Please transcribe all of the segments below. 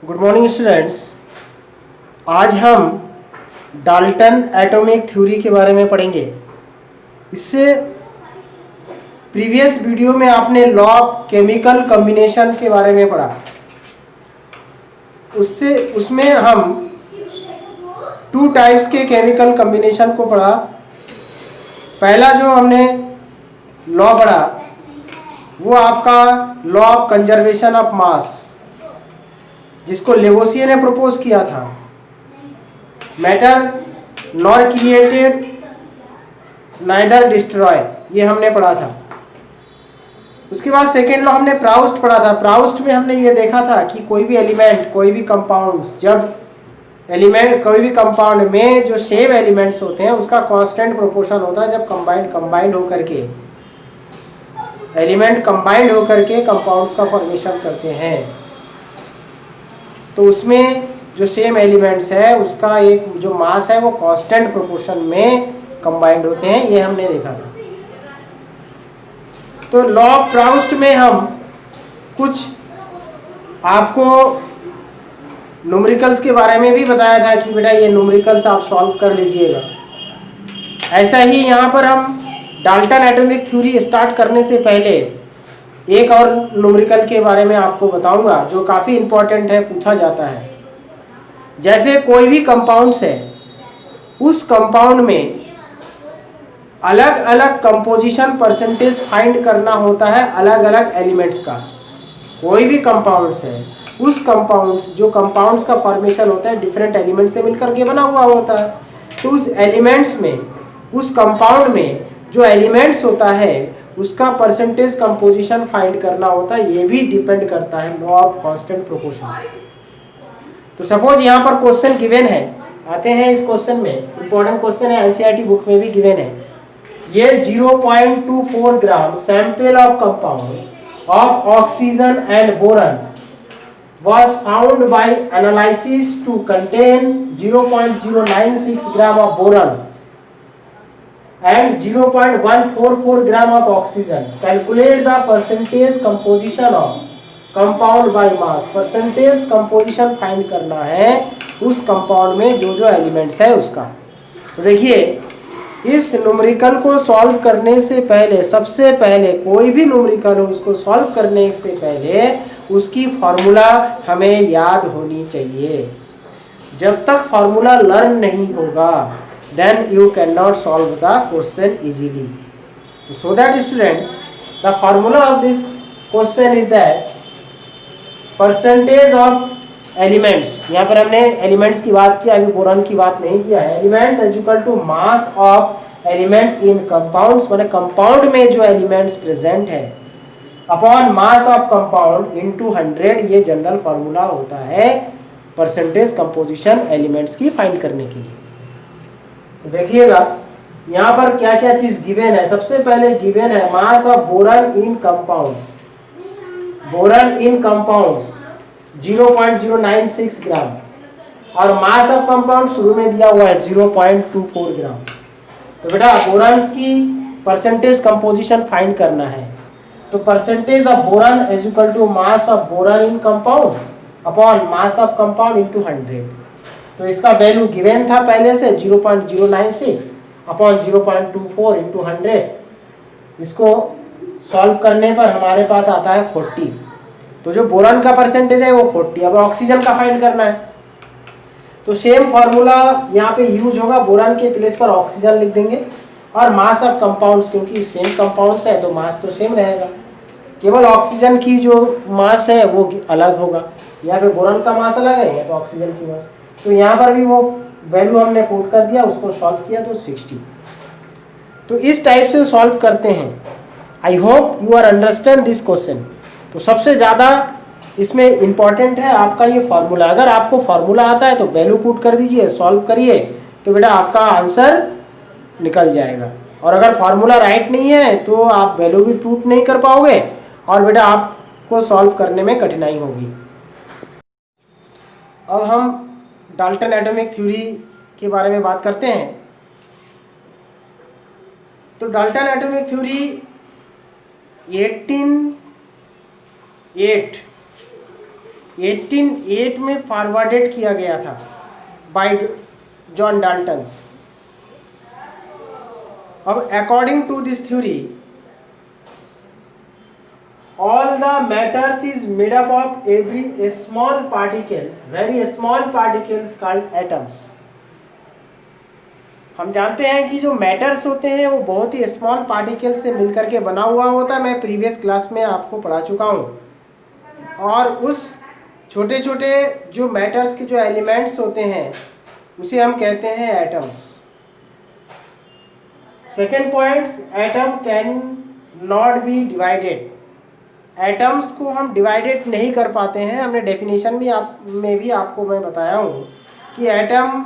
Good morning students. आज हम Dalton atomic theory के बारे में पढ़ेंगे। इससे प्रीवियस वीडियो में आपने लॉ ऑफ केमिकल कॉम्बिनेशन के बारे में पढ़ा। उसमें हम टू टाइप्स के केमिकल कॉम्बिनेशन को पढ़ा। पहला जो हमने लॉ पढ़ा वो आपका law of conservation of mass, जिसको लेवोसिए ने प्रपोज किया था। Matter nor created neither destroy, ये हमने पढ़ा था। उसके बाद सेकेंड लॉ हमने प्राउस्ट पढ़ा था। प्राउस्ट में हमने ये देखा था कि कोई भी एलिमेंट, कोई भी कंपाउंड, जब एलिमेंट कोई भी कंपाउंड में जो सेम एलिमेंट्स होते हैं उसका कांस्टेंट प्रोपोर्शन होता है जब कंबाइंड होकर के एलिमेंट कंबाइंड होकर के कंपाउंड्स का फॉर्मेशन करते हैं, तो उसमें जो सेम एलिमेंट्स है उसका एक जो मास है वो कांस्टेंट प्रोपोर्शन में कंबाइंड होते हैं, ये हमने देखा था। तो लॉ ऑफ प्राउस्ट में हम कुछ आपको न्यूमेरिकल्स के बारे में भी बताया था कि बेटा ये न्यूमेरिकल्स आप सॉल्व कर लीजिएगा। ऐसा ही यहाँ पर हम डाल्टन एटॉमिक थ्योरी स्टार्ट करने से पहले एक और न्यूमेरिकल के बारे में आपको बताऊंगा जो काफ़ी इंपॉर्टेंट है, पूछा जाता है। जैसे कोई भी कंपाउंड्स है, उस कंपाउंड में अलग अलग कंपोजिशन परसेंटेज फाइंड करना होता है अलग अलग एलिमेंट्स का। कोई भी कंपाउंड्स है, उस कंपाउंड्स जो कंपाउंड्स का फॉर्मेशन होता है डिफरेंट एलिमेंट्स से मिलकर के बना हुआ होता है। तो उस एलिमेंट्स में, उस कंपाउंड में जो एलिमेंट्स होता है उसका परसेंटेज कंपोजिशन फाइंड करना होता है। ये भी डिपेंड करता है लॉ ऑफ कांस्टेंट प्रोपोर्शन। तो सपोज यहाँ पर क्वेश्चन गिवन है, आते हैं इस क्वेश्चन में। इंपॉर्टेंट क्वेश्चन है, एनसीईआरटी बुक में भी गिवन है। ये 0.24 gram sample of compound of oxygen and boron was found by analysis to contain 0.096 gram of boron and 0.144 gram of oxygen. Calculate the percentage composition of compound by mass. Percentage composition find करना है उस compound में जो जो elements है उसका। तो देखिए, इस न्यूमेरिकल को सॉल्व करने से पहले, सबसे पहले कोई भी न्यूमेरिकल हो उसको सॉल्व करने से पहले उसकी फॉर्मूला हमें याद होनी चाहिए। जब तक फॉर्मूला लर्न नहीं होगा then you can not solve the question easily. So that students, the formula of this question is that percentage of elements. यहाँ पर हमने एलिमेंट्स की बात की, अभी बोरॉन की बात नहीं किया है। Elements is equal to mass of element in compounds, माने कंपाउंड में जो एलिमेंट्स प्रेजेंट है, upon mass of compound into 100। ये जनरल फॉर्मूला होता है परसेंटेज कंपोजिशन एलिमेंट्स की फाइंड करने के लिए। तो देखिएगा यहाँ पर क्या क्या चीज गिवन है। सबसे पहले गिवन है mass of boron in compounds. Boron in compounds 0.096 ग्राम और मास ऑफ कंपाउंड शुरू में दिया हुआ है 0.24 ग्राम। तो बेटा बोरॉन्स की परसेंटेज कंपोजिशन फाइंड करना है। तो percentage of boron is equal to mass of boron in compound upon mass of compound into 100। तो इसका वैल्यू गिवन था पहले से 0.096 अपॉन 0.24 इनटू 100। इसको सॉल्व करने पर हमारे पास आता है 40। तो जो बोरॉन का परसेंटेज है वो 40। अब ऑक्सीजन का फाइंड करना है, तो सेम फॉर्मूला यहाँ पे यूज होगा। बोरॉन के प्लेस पर ऑक्सीजन लिख देंगे और मास ऑफ कंपाउंड्स, क्योंकि सेम कंपाउंड्स है तो मास तो सेम रहेगा, केवल ऑक्सीजन की जो मास है वो अलग होगा। यहाँ पे बोरॉन का मास अलग है, तो ऑक्सीजन की मास। तो यहाँ पर भी वो वैल्यू हमने कोट कर दिया, उसको सॉल्व किया तो 60। तो इस टाइप से सॉल्व करते हैं। I hope you are understand this question. तो सबसे ज़्यादा इसमें इंपॉर्टेंट है आपका ये फार्मूला। अगर आपको फार्मूला आता है तो वैल्यू पुट कर दीजिए, सॉल्व करिए, तो बेटा आपका आंसर निकल जाएगा। और अगर फार्मूला राइट नहीं है तो आप वैल्यू भी पुट नहीं कर पाओगे और बेटा आपको सॉल्व करने में कठिनाई होगी। अब हम डाल्टन एटॉमिक थ्योरी के बारे में बात करते हैं। तो डाल्टन एटॉमिक थ्योरी 1808 1808 में फॉरवर्डेड किया गया था बाय जॉन डाल्टन्स। अब according to this theory all the matters is made up of every small particles, very small particles called atoms। हम जानते हैं कि जो मैटर्स होते हैं वो बहुत ही स्मॉल पार्टिकल से मिलकर के बना हुआ होता है। मैं प्रीवियस क्लास में आपको पढ़ा चुका हूँ। और उस छोटे छोटे जो मैटर्स के जो एलिमेंट्स होते हैं उसे हम कहते हैं atoms. Second points, atom can not B divided. Atoms को हम डिवाइडेड नहीं कर पाते हैं। हमने डेफिनेशन में भी आपको मैं बताया हूँ कि atom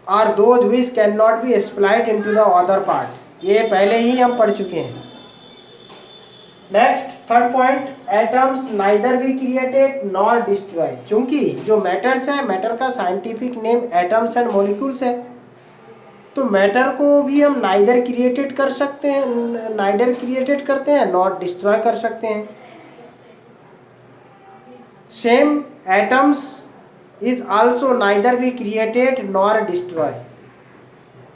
are those which can not be split into the other part. ये पहले ही हम पढ़ चुके हैं। Next third point, atoms neither be created nor destroy. चूंकि जो मैटर्स है, मैटर का scientific name atoms and molecules है, तो मैटर को भी हम नाइदर क्रिएटेड कर सकते हैं, नाइदर क्रिएटेड करते हैं नॉट डिस्ट्रॉय कर सकते हैं। Same atoms is also neither be created nor destroy.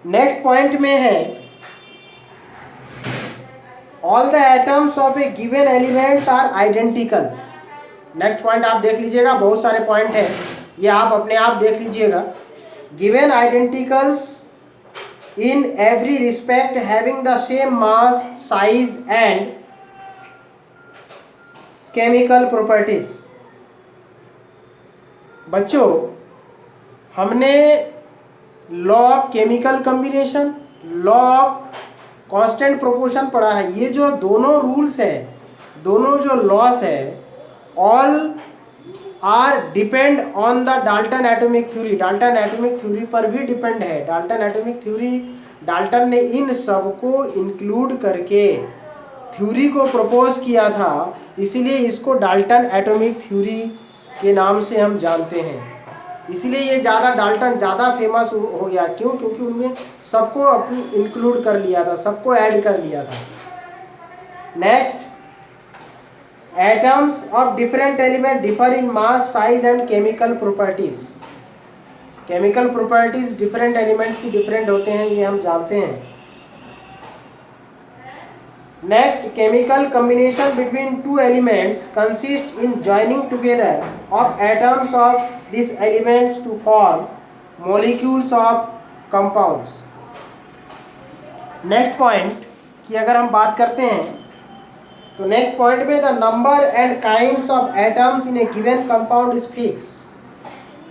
Next point में है all the atoms of a given elements are identical. Next point आप देख लीजिएगा, बहुत सारे पॉइंट हैं, ये आप अपने आप देख लीजिएगा। Given identicals in every respect having the same mass, size and chemical properties। बच्चों, हमने law of chemical combination, law of constant proportion पढ़ा है। ये जो दोनों रूल्स है, दोनों जो लॉस है, all are depend on the Dalton atomic theory. Dalton atomic theory पर भी डिपेंड है। डाल्टन एटॉमिक थ्योरी, डाल्टन ने इन सब को इंक्लूड करके थ्योरी को प्रपोज किया था, इसीलिए इसको डाल्टन एटॉमिक थ्योरी के नाम से हम जानते हैं। इसलिए ये डाल्टन ज़्यादा फेमस हो गया। क्यों? क्योंकि उन्होंने सबको अपनी इंक्लूड कर लिया था, सबको ऐड कर लिया था। Next, atoms of different element differ in mass, size and chemical properties। chemical properties different elements की different होते हैं, ये हम जानते हैं। next, chemical combination between two elements consist in joining together of atoms of these elements to form molecules of compounds। next point की अगर हम बात करते हैं तो नेक्स्ट पॉइंट में the number and kinds of atoms in A given compound is fix.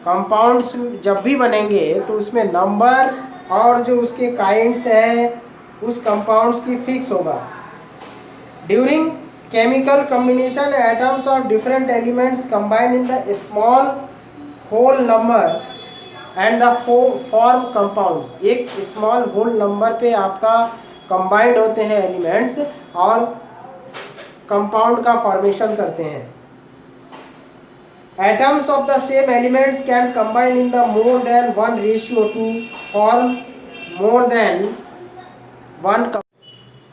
Compounds जब भी बनेंगे तो उसमें नंबर और जो उसके काइंड्स है उस कंपाउंड्स की फिक्स होगा। During chemical combination atoms of different elements combined in the small whole number and the form compounds. एक स्मॉल होल नंबर पे आपका कंबाइंड होते हैं एलिमेंट्स और कंपाउंड का फॉर्मेशन करते हैं। Atoms of the same elements can combine in the more than one ratio two form more than one.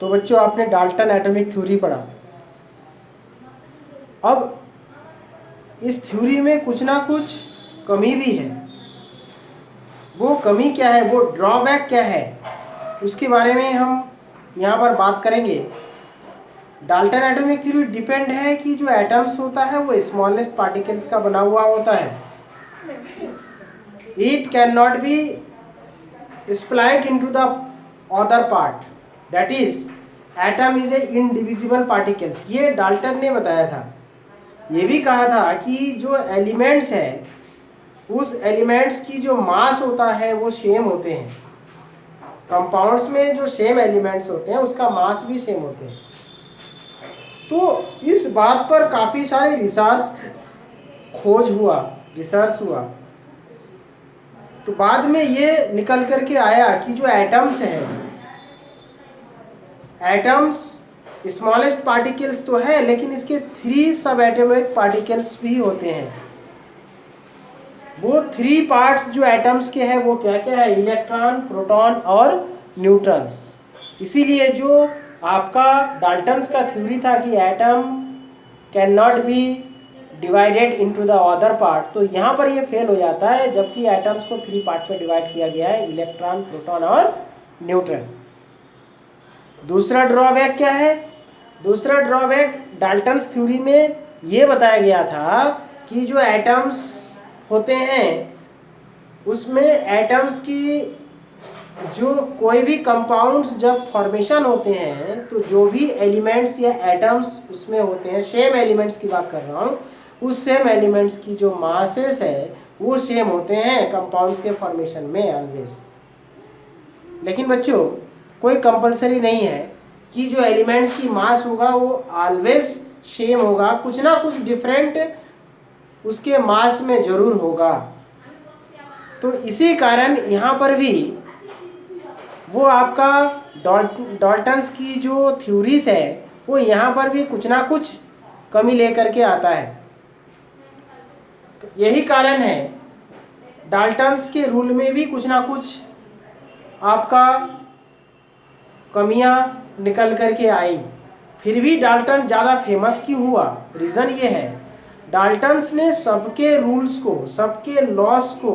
तो बच्चों, आपने डाल्टन एटॉमिक थ्योरी पढ़ा। अब इस थ्योरी में कुछ ना कुछ कमी भी है। वो कमी क्या है, वो ड्रॉबैक क्या है, उसके बारे में हम यहाँ पर बात करेंगे। डाल्टन एटॉमिक थ्योरी डिपेंड है कि जो एटम्स होता है वो स्मॉलेस्ट पार्टिकल्स का बना हुआ होता है। It can not be split into the other part, that is atom is a indivisible particles. ये डाल्टन ने बताया था। ये भी कहा था कि जो एलिमेंट्स है उस एलिमेंट्स की जो मास होता है वो सेम होते हैं। कंपाउंड्स में जो सेम एलिमेंट्स होते हैं उसका मास भी सेम होते हैं। तो इस बात पर काफ़ी सारे रिसर्च हुआ। तो बाद में ये निकल करके आया कि जो एटम्स हैं, एटम्स स्मॉलेस्ट पार्टिकल्स तो है, लेकिन इसके 3 सब एटॉमिक पार्टिकल्स भी होते हैं। वो 3 पार्ट्स जो एटम्स के हैं वो क्या क्या है, इलेक्ट्रॉन, प्रोटॉन और न्यूट्रॉन्स। इसीलिए जो आपका डाल्टन्स का थ्योरी था कि atom can not B divided into the other part, तो यहाँ पर ये फेल हो जाता है, जबकि एटम्स को 3 पार्ट में डिवाइड किया गया है, इलेक्ट्रॉन, प्रोटॉन और न्यूट्रॉन। दूसरा ड्रॉबैक क्या है? दूसरा ड्रॉबैक डाल्टन्स थ्योरी में ये बताया गया था कि जो एटम्स होते हैं उसमें एटम्स की जो कोई भी कंपाउंड्स जब फॉर्मेशन होते हैं तो जो भी एलिमेंट्स या एटम्स उसमें होते हैं, सेम एलिमेंट्स की बात कर रहा हूँ, उस सेम एलिमेंट्स की जो मासेस है वो सेम होते हैं कंपाउंड्स के फॉर्मेशन में ऑलवेज। लेकिन बच्चों कोई कंपलसरी नहीं है कि जो एलिमेंट्स की मास होगा वो ऑलवेज सेम होगा, कुछ ना कुछ डिफरेंट उसके मास में जरूर होगा। तो इसी कारण यहाँ पर भी वो आपका डाल्टन्स की जो थ्योरीज है वो यहाँ पर भी कुछ ना कुछ कमी लेकर के आता है। तो यही कारण है डाल्टन्स के रूल में भी कुछ ना कुछ आपका कमियां निकल करके आई। फिर भी डाल्टन ज़्यादा फेमस क्यों हुआ? रीज़न ये है, डाल्टन्स ने सबके रूल्स को, सबके लॉस को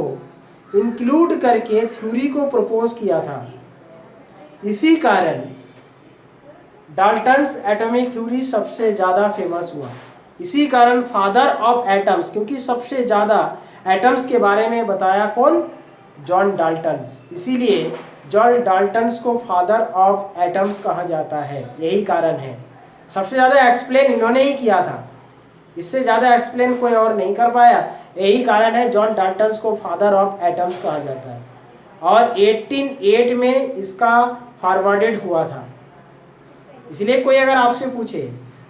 इंक्लूड करके थ्योरी को प्रपोज किया था। इसी कारण डाल्टन्स एटॉमिक थ्योरी सबसे ज़्यादा फेमस हुआ। इसी कारण फादर ऑफ एटम्स, क्योंकि सबसे ज़्यादा एटम्स के बारे में बताया कौन? John Dalton's. इसीलिए जॉन डाल्टन्स को फादर ऑफ एटम्स कहा जाता है, यही कारण है। सबसे ज़्यादा एक्सप्लेन इन्होंने ही किया था, इससे ज़्यादा एक्सप्लेन कोई और नहीं कर पाया, यही कारण है जॉन डाल्टन्स को फादर ऑफ एटम्स कहा जाता है। और 1808 में इसका फॉरवर्डेड हुआ था। इसलिए कोई अगर आपसे पूछे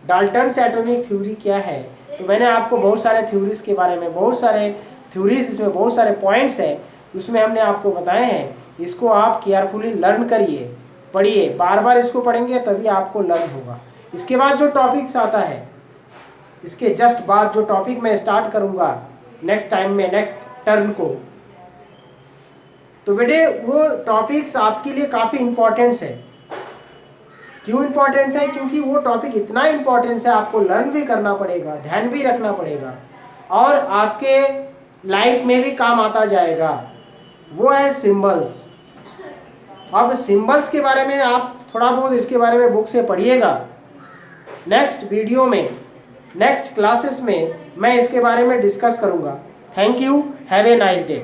डाल्टन्स एटॉमिक थ्योरी क्या है, तो मैंने आपको बहुत सारे थ्योरीज के बारे में, बहुत सारे थ्योरीज, इसमें बहुत सारे पॉइंट्स हैं, उसमें हमने आपको बताए हैं। इसको आप केयरफुली लर्न करिए, पढ़िए, बार बार इसको पढ़ेंगे तभी आपको लर्न होगा। इसके बाद जो टॉपिक्स आता है, इसके जस्ट बाद जो टॉपिक मैं स्टार्ट करूँगा नेक्स्ट टाइम में, नेक्स्ट टर्न को, तो बेटे वो टॉपिक्स आपके लिए काफ़ी इम्पोर्टेंट्स है। क्यों इम्पोर्टेंस है? क्योंकि वो टॉपिक इतना इम्पोर्टेंस है, आपको लर्न भी करना पड़ेगा, ध्यान भी रखना पड़ेगा और आपके लाइफ में भी काम आता जाएगा। वो है सिंबल्स। अब सिंबल्स के बारे में आप थोड़ा बहुत इसके बारे में बुक से पढ़िएगा। नेक्स्ट वीडियो में, नेक्स्ट क्लासेस में मैं इसके बारे में डिस्कस करूँगा। Thank you, have a nice day.